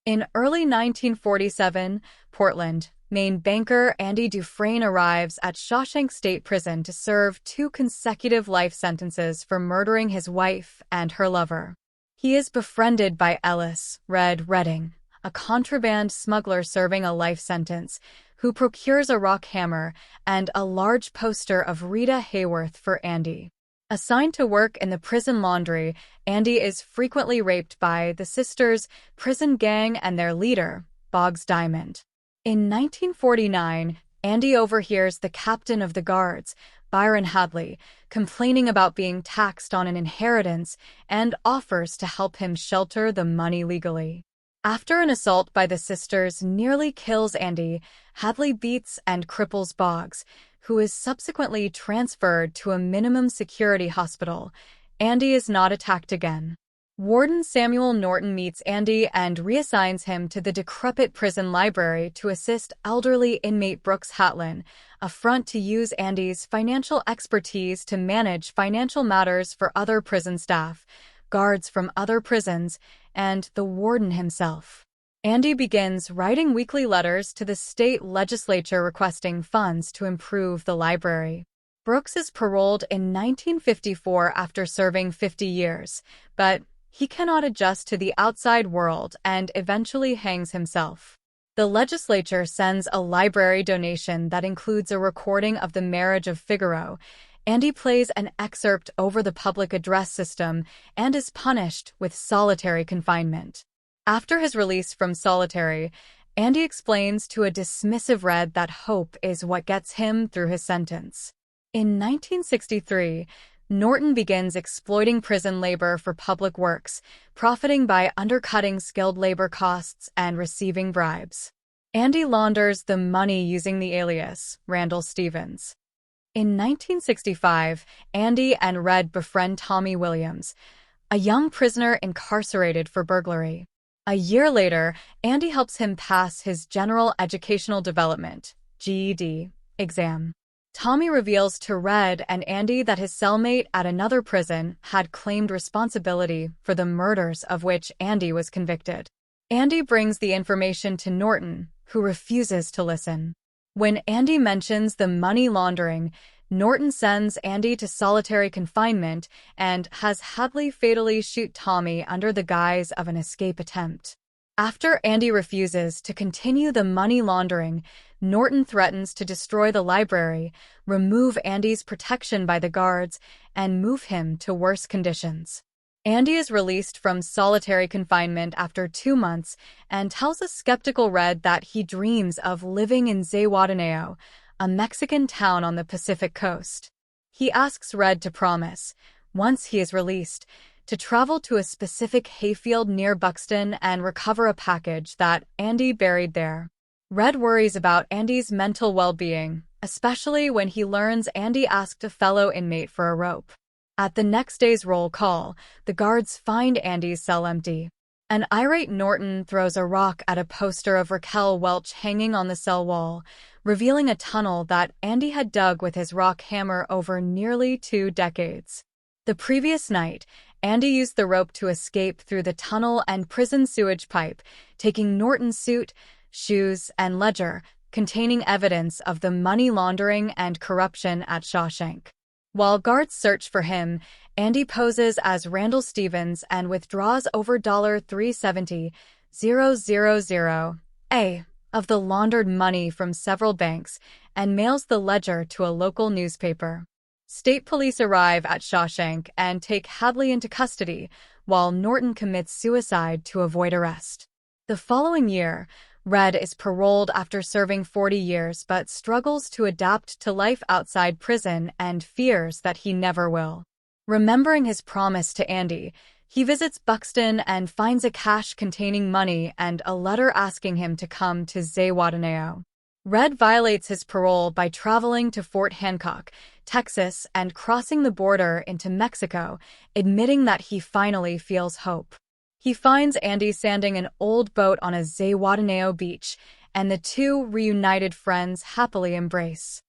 In early 1947, Portland, Maine banker Andy Dufresne arrives at Shawshank State Prison to serve 2 consecutive life sentences for murdering his wife and her lover. He is befriended by Ellis, Red Redding, a contraband smuggler serving a life sentence, who procures a rock hammer and a large poster of Rita Hayworth for Andy. Assigned to work in the prison laundry, Andy is frequently raped by the sisters' prison gang and their leader, Bogs Diamond. In 1949, Andy overhears the captain of the guards, Byron Hadley, complaining about being taxed on an inheritance and offers to help him shelter the money legally. After an assault by the sisters nearly kills Andy, Hadley beats and cripples Boggs, who is subsequently transferred to a minimum security hospital. Andy is not attacked again. Warden Samuel Norton meets Andy and reassigns him to the decrepit prison library to assist elderly inmate Brooks Hatlen, a front to use Andy's financial expertise to manage financial matters for other prison staff, guards from other prisons, and the warden himself. Andy begins writing weekly letters to the state legislature requesting funds to improve the library. Brooks is paroled in 1954 after serving 50 years, but he cannot adjust to the outside world and eventually hangs himself. The legislature sends a library donation that includes a recording of the marriage of Figaro. Andy plays an excerpt over the public address system and is punished with solitary confinement. After his release from solitary, Andy explains to a dismissive Red that hope is what gets him through his sentence. In 1963, Norton begins exploiting prison labor for public works, profiting by undercutting skilled labor costs and receiving bribes. Andy launders the money using the alias Randall Stevens. In 1965, Andy and Red befriend Tommy Williams, a young prisoner incarcerated for burglary. A year later, Andy helps him pass his General Educational Development (GED) exam. Tommy reveals to Red and Andy that his cellmate at another prison had claimed responsibility for the murders of which Andy was convicted. Andy brings the information to Norton, who refuses to listen. When Andy mentions the money laundering, Norton sends Andy to solitary confinement and has Hadley fatally shoot Tommy under the guise of an escape attempt. After Andy refuses to continue the money laundering, Norton threatens to destroy the library, remove Andy's protection by the guards, and move him to worse conditions. Andy is released from solitary confinement after 2 months and tells a skeptical Red that he dreams of living in Zihuatanejo, a Mexican town on the Pacific coast. He asks Red to promise, once he is released, to travel to a specific hayfield near Buxton and recover a package that Andy buried there. Red worries about Andy's mental well-being, especially when he learns Andy asked a fellow inmate for a rope. At the next day's roll call, the guards find Andy's cell empty. An irate Norton throws a rock at a poster of Raquel Welch hanging on the cell wall, revealing a tunnel that Andy had dug with his rock hammer over nearly 2 decades. The previous night, Andy used the rope to escape through the tunnel and prison sewage pipe, taking Norton's suit, shoes, and ledger, containing evidence of the money laundering and corruption at Shawshank. While guards search for him, Andy poses as Randall Stevens and withdraws over $370,000 of the laundered money from several banks and mails the ledger to a local newspaper. State police arrive at Shawshank and take Hadley into custody, while Norton commits suicide to avoid arrest. The following year, Red is paroled after serving 40 years but struggles to adapt to life outside prison and fears that he never will. Remembering his promise to Andy, he visits Buxton and finds a cache containing money and a letter asking him to come to Zihuatanejo. Red violates his parole by traveling to Fort Hancock, Texas, and crossing the border into Mexico, admitting that he finally feels hope. He finds Andy sanding an old boat on a Zihuatanejo beach, and the two reunited friends happily embrace.